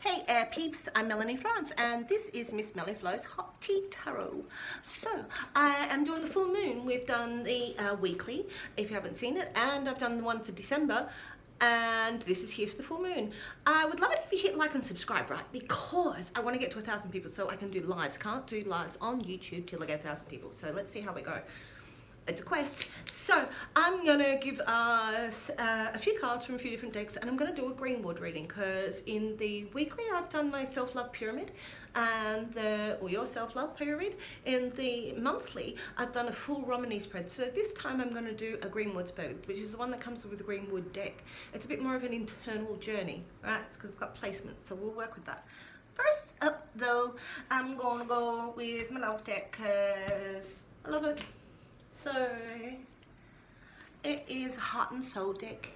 Hey peeps, I'm Melanie Florence and this is Miss Melanie Flo's Hot Tea Tarot. So I am doing the full moon. We've done the weekly, if you haven't seen it, and I've done the one for December, and this is here for the full moon. I would love it if you hit like and subscribe, right? Because I want to get to 1,000 people so I can do lives. Can't do lives on YouTube till I get 1,000 people. So let's see how we go. It's a quest. So I'm gonna give us a few cards from a few different decks, and I'm gonna do a Greenwood reading because in the weekly I've done my self-love pyramid and or your self-love pyramid. In the monthly I've done a full Romany spread. So this time I'm gonna do a Greenwood spread, which is the one that comes with the Greenwood deck. It's a bit more of an internal journey, right? Because it's got placements, so we'll work with that. First up though, I'm gonna go with my love deck because I love it. So it is a heart and soul deck,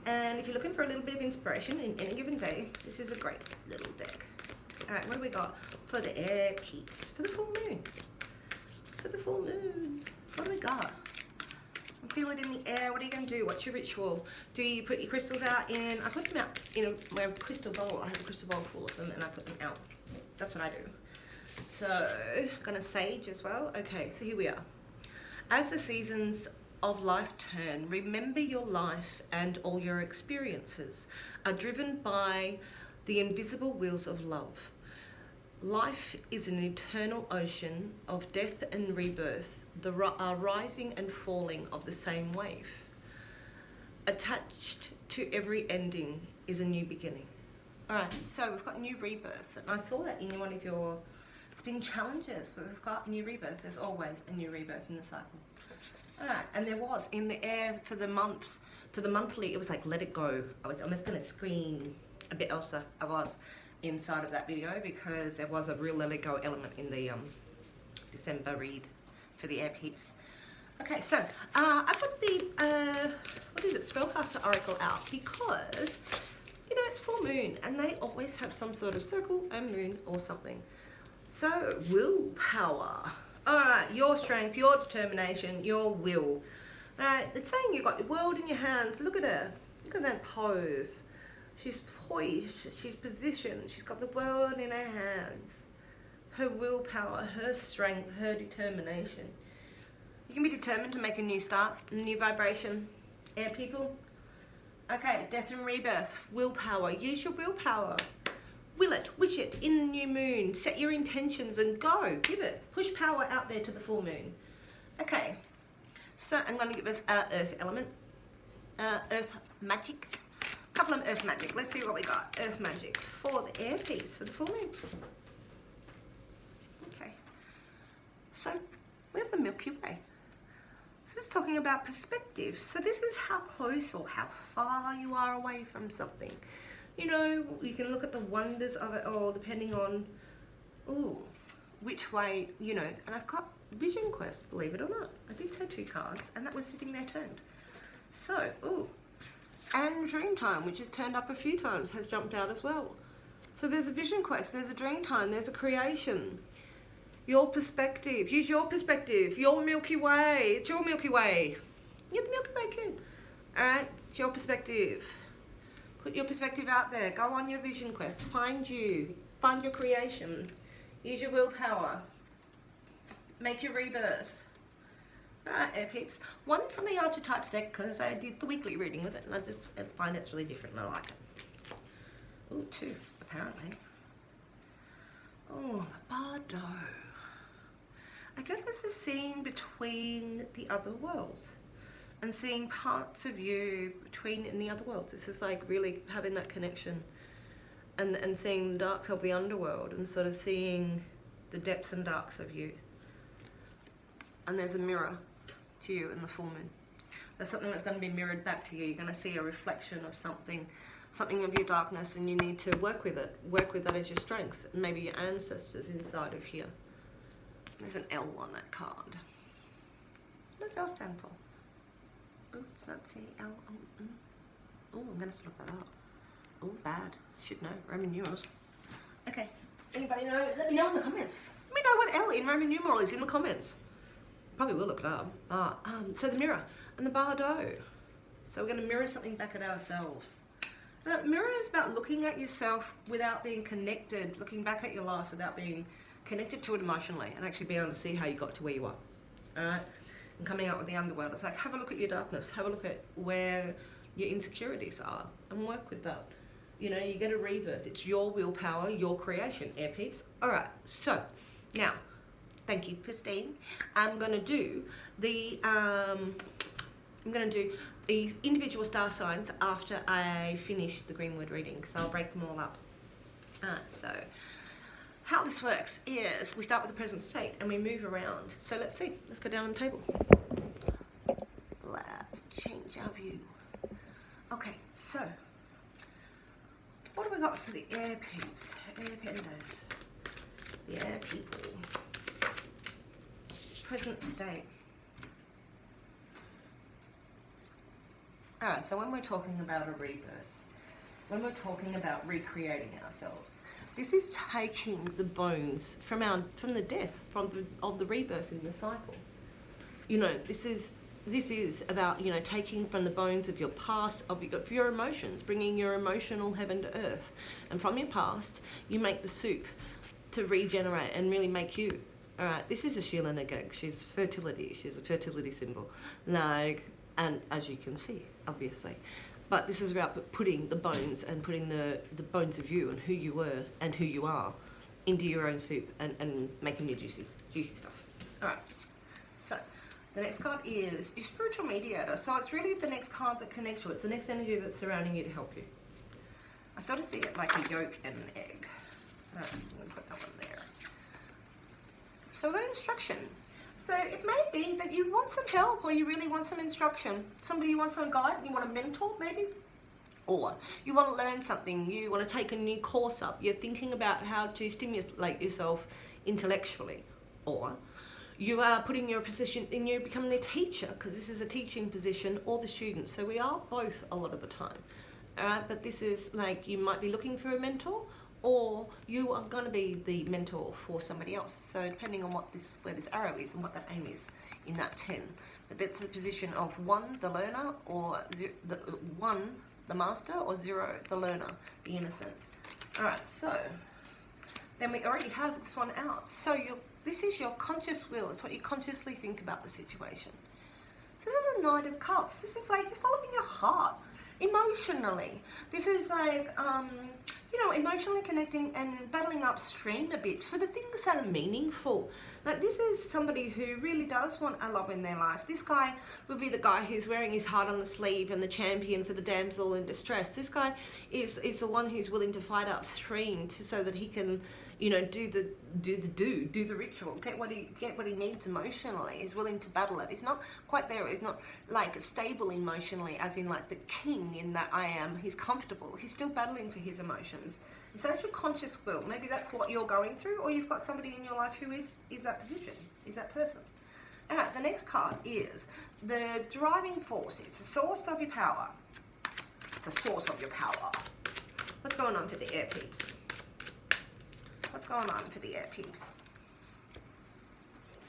and if you're looking for a little bit of inspiration in any given day, this is a great little deck. All right, what do we got for the air peeps for the full moon? For the full moon, what do we got? Feel it in the air. What are you going to do? What's your ritual? Do you put your crystals out in? I put them out in my crystal bowl. I have a crystal bowl full of them, and I put them out. That's what I do. So gonna sage as well. Okay, so here we are. As the seasons of life turn, remember your life and all your experiences are driven by the invisible wheels of love. Life is an eternal ocean of death and rebirth, the rising and falling of the same wave. Attached to every ending is a new beginning. All right, so we've got new rebirth, and I saw that in one of your been challenges, but we've got new rebirth. There's always a new rebirth in the cycle. All right, and there was in the air for the monthly, it was like let it go. I'm just gonna screen a bit else. I was inside of that video because there was a real let it go element in the December read for the air peeps. Okay, so I put the what is it, Spellcaster Oracle out because you know it's full moon and they always have some sort of circle and moon or something. So, willpower. Alright, your strength, your determination, your will. Alright, it's saying you've got the world in your hands. Look at her. Look at that pose. She's poised, she's positioned, she's got the world in her hands. Her willpower, her strength, her determination. You can be determined to make a new start, a new vibration. Air people. Okay, death and rebirth. Willpower. Use your willpower. Will it, wish it, in the new moon, set your intentions and go, give it, push power out there to the full moon. Okay, so I'm going to give us earth element, earth magic, a couple of earth magic. Let's see what we got, earth magic for the air piece for the full moon. Okay, so we have the Milky Way. This is talking about perspective. So this is how close or how far you are away from something. You know, you can look at the wonders of it all depending on, which way, you know. And I've got Vision Quest, believe it or not. I did say 2 cards, and that was sitting there turned. So, and Dreamtime, which has turned up a few times, has jumped out as well. So there's a Vision Quest, there's a Dreamtime, there's a creation. Your perspective, use your perspective, your Milky Way. It's your Milky Way. You're the Milky Way kid. All right, it's your perspective. Put your perspective out there. Go on your vision quest. Find you. Find your creation. Use your willpower. Make your rebirth. Alright, air peeps. One from the Archetypes deck because I did the weekly reading with it and I just find it's really different and I like it. Oh, 2, apparently. Oh, the Bardo. I guess this is seen between the other worlds. And seeing parts of you between in the other worlds. This is like really having that connection and seeing the darks of the underworld and sort of seeing the depths and darks of you. And there's a mirror to you in the full moon. There's something that's going to be mirrored back to you. You're going to see a reflection of something of your darkness, and you need to work with it. Work with that as your strength. And maybe your ancestors inside of here. There's an L on that card. What does L stand for? Oh, it's not C-L. Oh, I'm going to have to look that up. Oh, bad. Should know. Roman numerals. Okay. Anybody know? Let me know in the comments. Let me know what L in Roman numeral is in the comments. Probably will look it up. So the mirror and the Bardo. So we're going to mirror something back at ourselves. Mirror is about looking at yourself without being connected, looking back at your life without being connected to it emotionally, and actually being able to see how you got to where you are. Alright? And coming out with the underworld. It's like, have a look at your darkness, have a look at where your insecurities are, and work with that. You know, you get a rebirth. It's your willpower, your creation, air peeps. Alright, so now, thank you for staying. I'm gonna do the individual star signs after I finish the Greenwood reading, so I'll break them all up. So how this works is we start with the present state and we move around. So let's see, let's go down on the table. Let's change our view. Okay, so what have we got for the air peeps, air pandas, the air people? Present state. Alright, so when we're talking about a rebirth, when we're talking about recreating ourselves, this is taking the bones from the death, of the rebirth in the cycle. You know, this is about, you know, taking from the bones of your past, of your emotions, bringing your emotional heaven to earth. And from your past, you make the soup to regenerate and really make you. Alright, this is a Sheila Nagag. She's fertility. She's a fertility symbol. Like, and as you can see, obviously. But this is about putting the bones and putting the bones of you and who you were and who you are into your own soup and making your juicy stuff. Alright, so the next card is your spiritual mediator. So it's really the next card that connects you. It's the next energy that's surrounding you to help you. I sort of see it like a yolk and an egg. Alright, I'm going to put that one there. So we've got instruction. So it may be that you want some help or you really want some instruction. Somebody you want some guide, you want a mentor maybe? Or you want to learn something, you want to take a new course up. You're thinking about how to stimulate yourself intellectually. Or you are putting your position in, you're becoming the teacher, because this is a teaching position, or the student. So we are both a lot of the time. Alright, but this is like you might be looking for a mentor, or you are going to be the mentor for somebody else. So depending on where this arrow is and what that aim is in that 10. But that's the position of 1, the learner, or 1, the master, or 0, the learner, the innocent. Alright, so then we already have this one out. So this is your conscious will. It's what you consciously think about the situation. So this is a Knight of Cups. This is like you're following your heart emotionally. This is like, you know, emotionally connecting and battling upstream a bit for the things that are meaningful. Like this is somebody who really does want a love in their life. This guy would be the guy who's wearing his heart on the sleeve and the champion for the damsel in distress. This guy is the one who's willing to fight upstream so that he can, you know, do the ritual, get what he needs emotionally. He's willing to battle it. He's not quite there. He's not like stable emotionally, as in like the king in that I am. He's comfortable. He's still battling for his emotions. And so that's your conscious will. Maybe that's what you're going through, or you've got somebody in your life who is that position, is that person. All right, the next card is the driving force. It's the source of your power. It's a source of your power. What's going on for the air peeps? What's going on for the air peeps?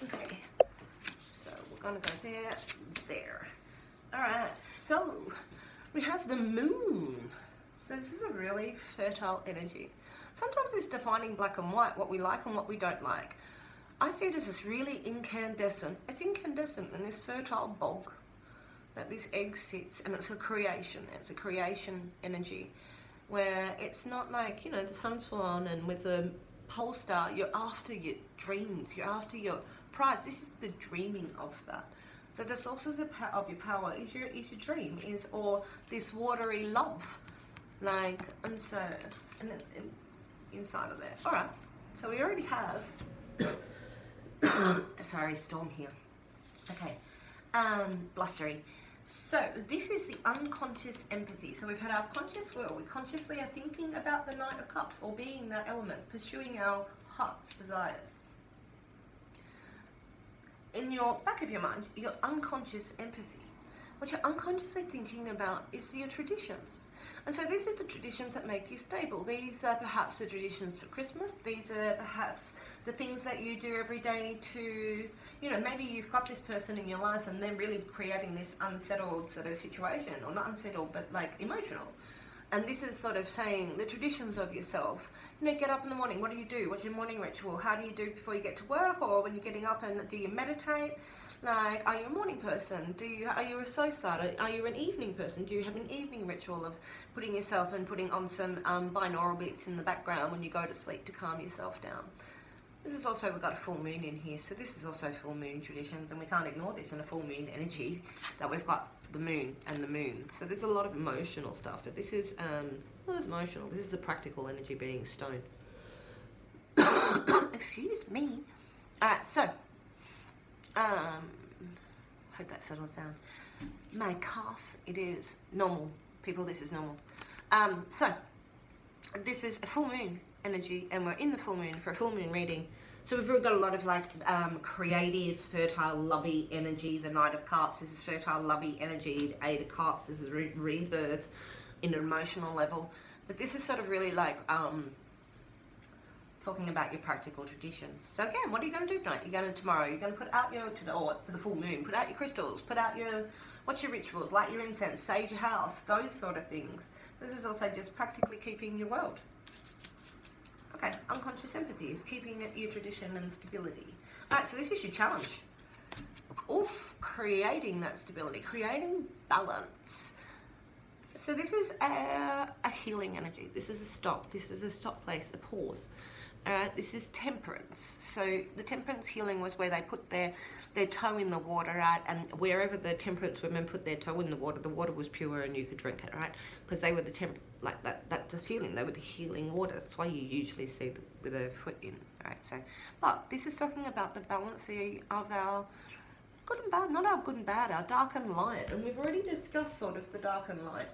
Okay, so we're gonna go there. All right, so we have the moon. So this is a really fertile energy. Sometimes it's defining black and white, what we like and what we don't like. I see it as this really incandescent. It's incandescent in this fertile bog that this egg sits, and it's a creation. It's a creation energy where it's not like, you know, the sun's full on and with the pole star, you're after your dreams, you're after your prize. This is the dreaming of that. So the sources of your power is your dream, or this watery love, like, and so, and inside of there. All right, so we already have. Sorry, storm here. Okay, blustery. So this is the unconscious empathy. So we've had our conscious will. We consciously are thinking about the Knight of Cups, or being that element, pursuing our heart's desires. In your back of your mind, your unconscious empathy. What you're unconsciously thinking about is your traditions. And so these are the traditions that make you stable. These are perhaps the traditions for Christmas. These are perhaps the things that you do every day to, you know, maybe you've got this person in your life and they're really creating this unsettled sort of situation, or not unsettled, but like emotional. And this is sort of saying the traditions of yourself. You know, get up in the morning. What do you do? What's your morning ritual? How do you do before you get to work, or when you're getting up? And do you meditate? Like, are you a morning person? Are you a soul starter? Are you an evening person? Do you have an evening ritual of putting yourself and putting on some binaural beats in the background when you go to sleep to calm yourself down? This is also, we've got a full moon in here, so this is also full moon traditions, and we can't ignore this in a full moon energy, that we've got the moon and the moon. So there's a lot of emotional stuff, but this is not as emotional. This is a practical energy being stone. Excuse me. Alright, so hope that settles down. My cough, it is normal. People, this is normal. So this is a full moon energy, and we're in the full moon for a full moon reading. So we've really got a lot of like creative, fertile, lovey energy. The Knight of Cups, this is fertile, lovey energy. The Eight of Cups, this is rebirth in an emotional level. But this is sort of really like talking about your practical traditions. So again, what are you going to do tonight? You're going to tomorrow. You're going to put out your, or for the full moon, put out your crystals. Put out your, what's your rituals? Light your incense, sage your house, those sort of things. This is also just practically keeping your world. Okay, unconscious empathy is keeping it your tradition and stability. Alright, so this is your challenge. Oof, creating that stability, creating balance. So this is a healing energy. This is a stop. This is a stop place, a pause. Alright, this is temperance. So the temperance healing was where they put their toe in the water, right? And wherever the temperance women put their toe in the water was pure and you could drink it, right? Because they were the like that's the healing. They were the healing waters. That's why you usually see with a foot in, right? So, but this is talking about the balance of our good and bad, not our good and bad, our dark and light. And we've already discussed sort of the dark and light,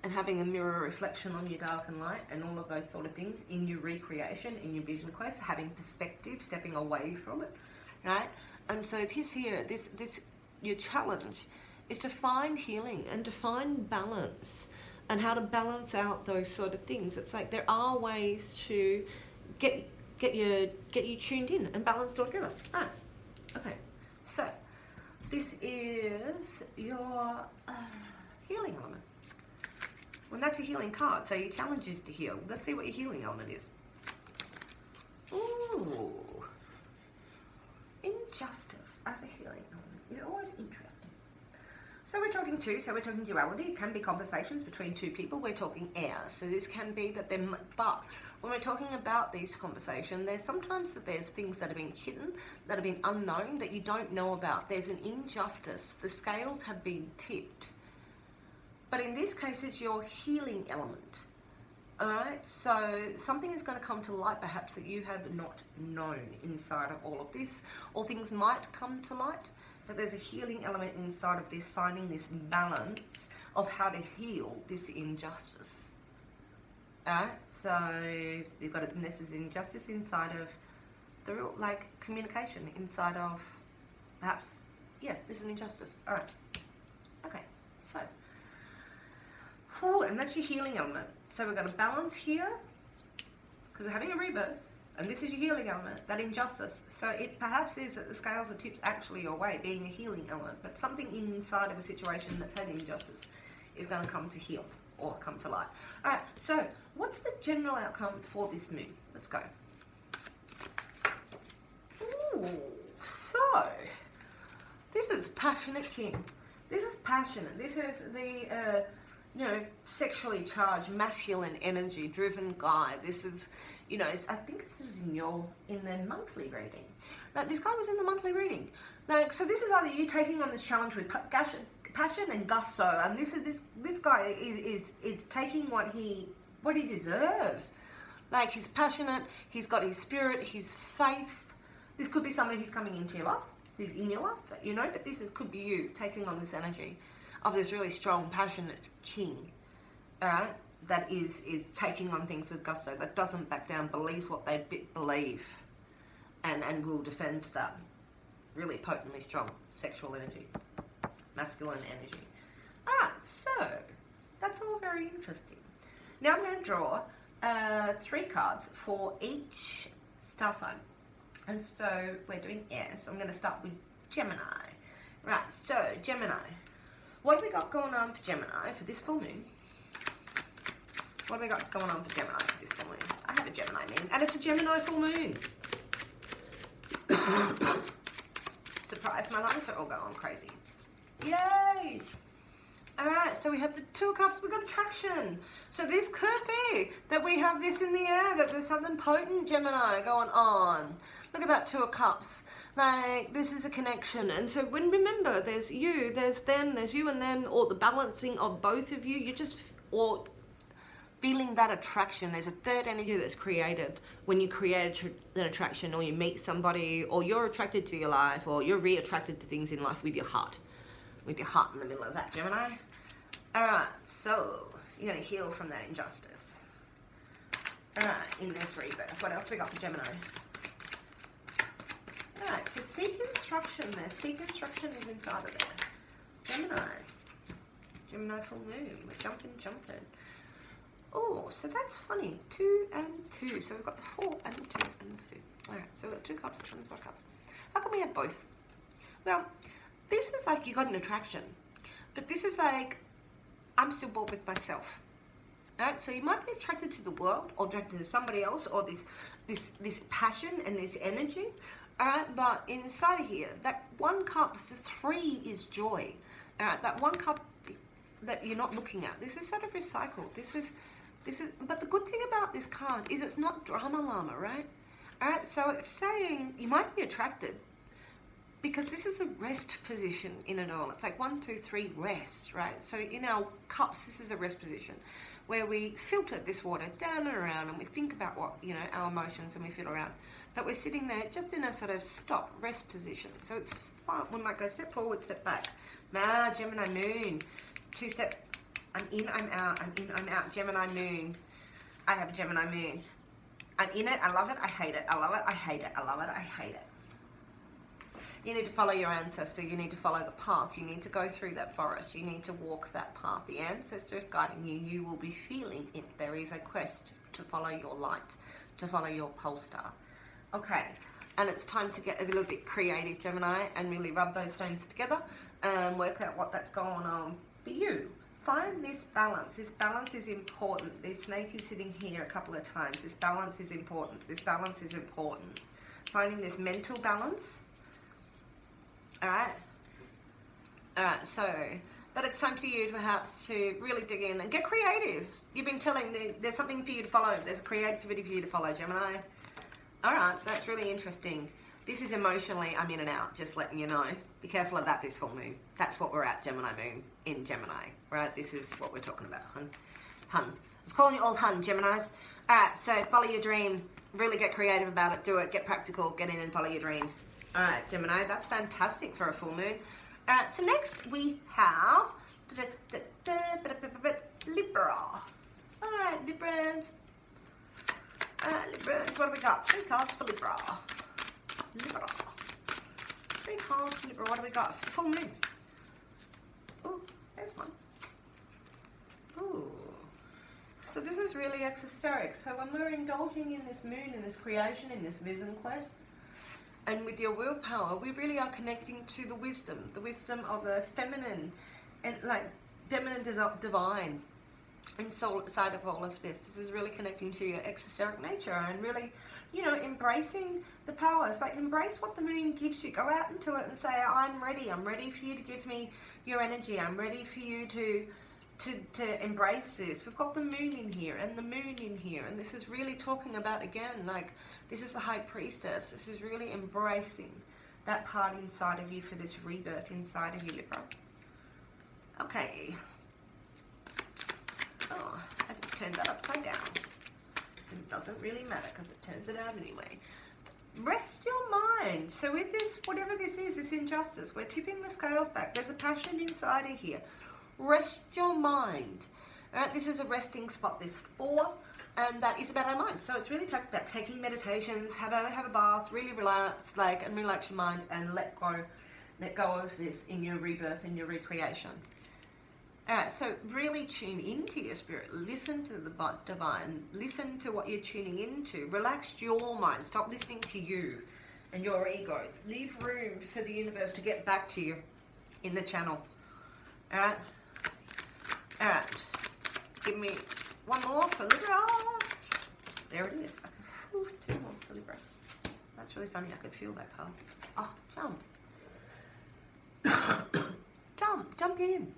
and having a mirror reflection on your dark and light and all of those sort of things in your recreation, in your vision quest, having perspective, stepping away from it, right? And so this here, your challenge is to find healing and to find balance and how to balance out those sort of things. It's like there are ways to get you tuned in and balanced all together. Ah, okay. So this is your healing element. Well, that's a healing card, so your challenge is to heal. Let's see what your healing element is. Ooh. Injustice as a healing element is always interesting. So we're talking duality. It can be conversations between two people. We're talking air. So this can be that but when we're talking about these conversations, there's sometimes that there's things that have been hidden, that have been unknown, that you don't know about. There's an injustice. The scales have been tipped. But in this case, it's your healing element. All right, so something is going to come to light perhaps that you have not known inside of all of this, or things might come to light, but there's a healing element inside of this, finding this balance of how to heal this injustice. All right, so you've got it, this is injustice inside of the real, like, communication inside of, perhaps, yeah, this is an injustice. All right, okay, so. Ooh, and that's your healing element. So we've got a balance here, because we're having a rebirth, and this is your healing element, that injustice. So it perhaps is that the scales are tipped actually your way, being a healing element, but something inside of a situation that's had injustice is going to come to heal, or come to light. All right, so what's the general outcome for this moon? Let's go. Ooh, so this is passionate king. This is passionate. This is the sexually charged, masculine energy, driven guy. This is, I think this was in the monthly reading. Like, this guy was in the monthly reading. Like, so this is either you taking on this challenge with passion and gusto, and this guy is taking what he deserves. Like, he's passionate, he's got his spirit, his faith. This could be somebody who's coming into your life, who's in your life, but could be you taking on this energy of this really strong, passionate king, all right, that is taking on things with gusto, that doesn't back down, believes what they believe, and will defend that. Really potently strong sexual energy, masculine energy. All right, so that's all very interesting. Now I'm going to draw 3 cards for each star sign. And so we're doing air, so I'm going to start with Gemini. Right, so Gemini. What have we got going on for Gemini for this full moon? What do we got going on for Gemini this full moon? I have a Gemini moon, and it's a Gemini full moon. Surprise, my lights are all going crazy. Yay! Alright, so we have the Two of Cups, we've got attraction. So this could be that we have this in the air, that there's something potent, Gemini, going on. Look at that Two of Cups. Like, this is a connection. And so when, remember, there's you, there's them, there's you and them, or the balancing of both of you. You just, or feeling that attraction. There's a third energy that's created when you create an attraction, or you meet somebody, or you're attracted to your life, or you're re-attracted to things in life with your heart. With your heart in the middle of that, Gemini. Alright, so you're going to heal from that injustice. Alright, in this rebirth. What else we got for Gemini? Alright, so seek instruction there. Seek instruction is inside of there. Gemini. Gemini full moon. We're jumping. Oh, so that's funny. 2 and 2. So we've got the 4 and 2 and 2. Alright, so we've got 2 cups and 4 cups. How come we have both? Well, this is like you got an attraction. But this is like, I'm still bored with myself. Alright, so you might be attracted to the world, or attracted to somebody else, or this passion and this energy. Alright, but inside of here, that 1 cup, the 3 is joy. Alright, that 1 cup that you're not looking at. This is sort of recycled. This is, but the good thing about this card is it's not drama llama, right? Alright, so it's saying you might be attracted, because this is a rest position in it all. It's like 1, 2, 3, rest, right? So in our cups, this is a rest position where we filter this water down and around, and we think about what, you know, our emotions, and we feel around. But we're sitting there just in a sort of stop, rest position. So it's fun. We might go step forward, step back. Gemini moon. 2 step. I'm in, I'm out. I'm in, I'm out. Gemini moon. I have a Gemini moon. I'm in it. I love it. I hate it. I love it. I hate it. I love it. I hate it. You need to follow your ancestor. You need to follow the path. You need to go through that forest. You need to walk that path. The ancestor is guiding you. You will be feeling it. There is a quest to follow your light, to follow your pole star. Okay, and it's time to get a little bit creative, Gemini, and really rub those stones together and work out what that's going on for you. Find this balance. This balance is important. This snake is sitting here a couple of times. This balance is important. This balance is important. Finding this mental balance. Alright, so, but it's time for you to perhaps to really dig in and get creative. You've been telling, there's something for you to follow. There's creativity for you to follow, Gemini. Alright, that's really interesting. This is emotionally, I'm in and out, just letting you know. Be careful of that this full moon. That's what we're at, Gemini moon, in Gemini, right? This is what we're talking about, hun. I was calling you all hun, Geminis. Alright, so follow your dream. Really get creative about it. Do it. Get practical. Get in and follow your dreams. Alright, Gemini, that's fantastic for a full moon. Alright, so next we have Libra. Alright, Librans. Librans, what do we got? 3 cards for Libra. 3 cards for Libra. What do we got? Full moon. Ooh, there's one. Ooh. So this is really exoteric. So when we're indulging in this moon, in this creation, in this vision quest, and with your willpower, we really are connecting to the wisdom of the feminine, and like feminine divine inside of all of this. This is really connecting to your exoteric nature and really, you know, embracing the powers. Like, embrace what the moon gives you. Go out into it and say, I'm ready. I'm ready for you to give me your energy. I'm ready for you to embrace this. We've got the moon in here and the moon in here, and this is really talking about, again, like, this is the high priestess. This is really embracing that part inside of you for this rebirth inside of you, Libra. Okay. Oh, I had to turn that upside down. It doesn't really matter because it turns it out anyway. Rest your mind. So with this, whatever this is, this injustice, we're tipping the scales back. There's a passion inside of here. Rest your mind. All right, this is a resting spot, this 4, and that is about our mind. So it's really about taking meditations, have a bath, really relax, like, and relax your mind, and let go of this in your rebirth and your recreation. All right, so really tune into your spirit. Listen to the divine. Listen to what you're tuning into. Relax your mind. Stop listening to you and your ego. Leave room for the universe to get back to you in the channel. All right. All right. Give me one more for Libra. There it is. Ooh, two more for Libra. That's really funny. I could feel that card. Oh, jump. Jump in.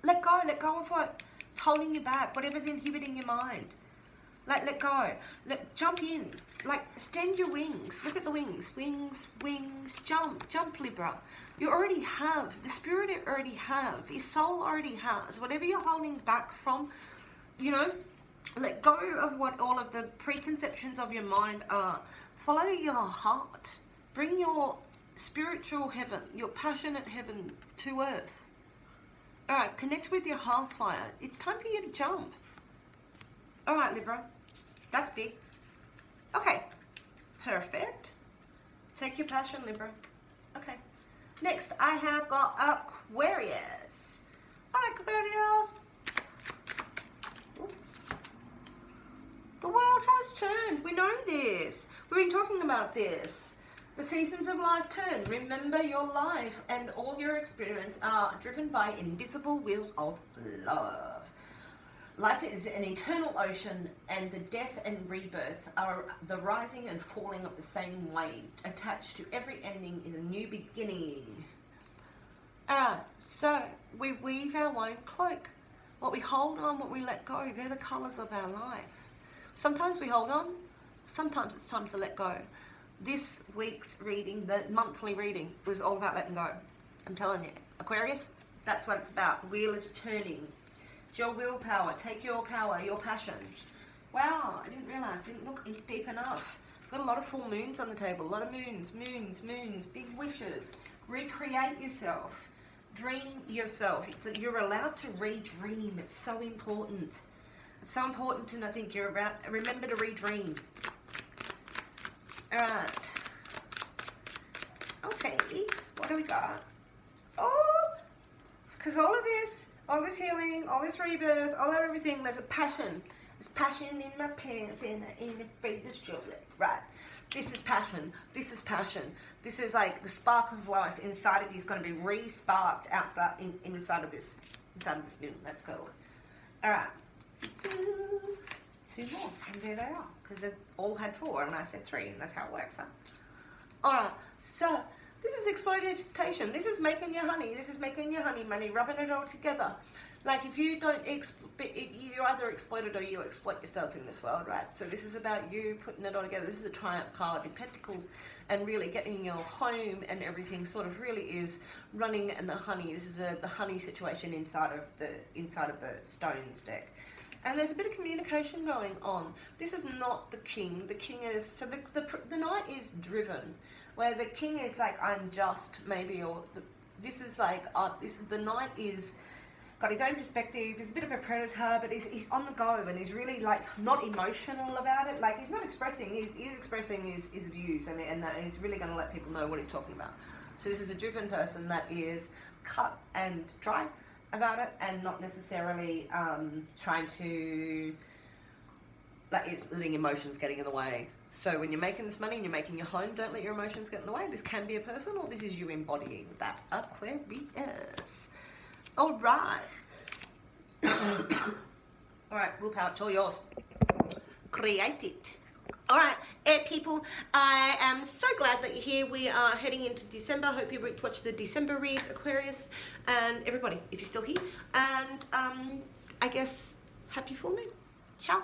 Let go of what's holding you back, whatever's inhibiting your mind. Like, let go. Jump in. Like, extend your wings. Look at the wings. Wings. Jump, Libra. You already have. The spirit you already have. Your soul already has. Whatever you're holding back from, you know, let go of what all of the preconceptions of your mind are. Follow your heart. Bring your spiritual heaven, your passionate heaven to earth. All right, connect with your hearth fire. It's time for you to jump. All right, Libra. That's big. Okay, perfect. Take your passion, Libra. Okay. Next, I have got Aquarius. All right, Aquarius. Ooh. The world has turned. We know this. We've been talking about this. The seasons of life turn. Remember, your life and all your experience are driven by invisible wheels of love. Life is an eternal ocean, and the death and rebirth are the rising and falling of the same wave. Attached to every ending is a new beginning. Alright, so we weave our own cloak. What we hold on, what we let go, they're the colours of our life. Sometimes we hold on, sometimes it's time to let go. This week's reading, the monthly reading, was all about letting go. I'm telling you, Aquarius, that's what it's about. The wheel is turning. It's your willpower. Take your power, your passion. Wow, I didn't realise, didn't look deep enough. Got a lot of full moons on the table. A lot of moons, big wishes. Recreate yourself. Dream yourself. You're allowed to re-dream. It's so important. It's so important to, I think, remember to re-dream. Alright. Okay, what do we got? Oh, because all this healing, all this rebirth, all of everything, there's a passion. There's passion in my pants and in the baby's chocolate. Right. This is passion. This is passion. This is like the spark of life inside of you is going to be re-sparked outside, inside of this moon. Let's go. Alright. 2 more, and there they are, because they all had 4 and I said 3, and that's how it works, huh? Alright, so this is exploitation. This is making your honey. This is making your honey money, rubbing it all together. Like, if you don't, you're either exploited or you exploit yourself in this world, right? So this is about you putting it all together. This is a triumph card in Pentacles, and really getting your home and everything sort of really is running in the honey. This is the honey situation inside of the stones deck. And there's a bit of communication going on. This is not the king. The king is, so the knight is driven, where the king is like, I'm just, maybe, or this is like, the knight is got his own perspective. He's a bit of a predator, but he's on the go, and he's really like not emotional about it. Like, he's not expressing, he's expressing his views, and he's really going to let people know what he's talking about. So this is a driven person that is cut and dry about it, and not necessarily trying to, like, it's letting emotions getting in the way. So when you're making this money and you're making your home, don't let your emotions get in the way. This can be a person, or this is you embodying that. Aquarius. All right. All right, willpower, it's all yours. Create it. All right, air people, I am so glad that you're here. We are heading into December. Hope you watch the December reads, Aquarius, and everybody, if you're still here. And I guess, happy full moon. Ciao.